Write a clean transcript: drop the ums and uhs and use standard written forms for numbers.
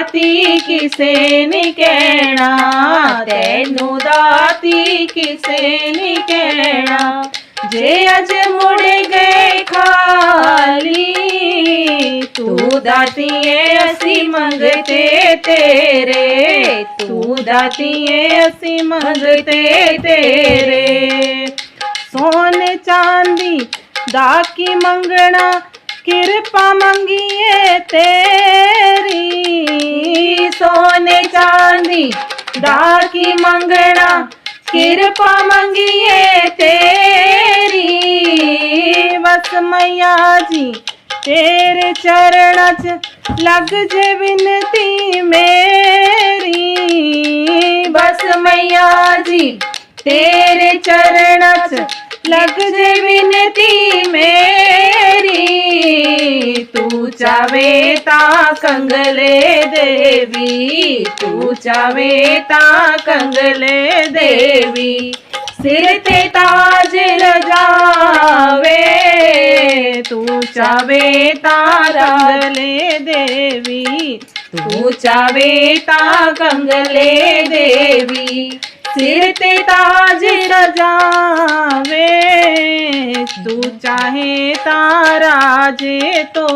दाती किसे नी कहना, तैनू दाती किसे नी कहना। जे अज मुड़ गए खाली, तू दातिए असी मंगते तेरे, तू दातिए असी मंगते तेरे। सोने चांदी दा की मंगना, किरपा मंगिए तेरी। सोने चांदी दा की मंगना, किरपा मंगिए तेरी। बस मैया जी तेरे चरणा च लग जे विनती मेरी। बस मैया जी तेरे चरणा च लग जे विनती मेरी। तू चावे ता कंगले देवी, तू चावे ता कंगले देवी। सिर ते ताज रजावे, तू चावे ता कंगले देवी, तू चावे ता कंगले देवी। सिर ते ताज रजावे, तू चाहे ता राजे तो।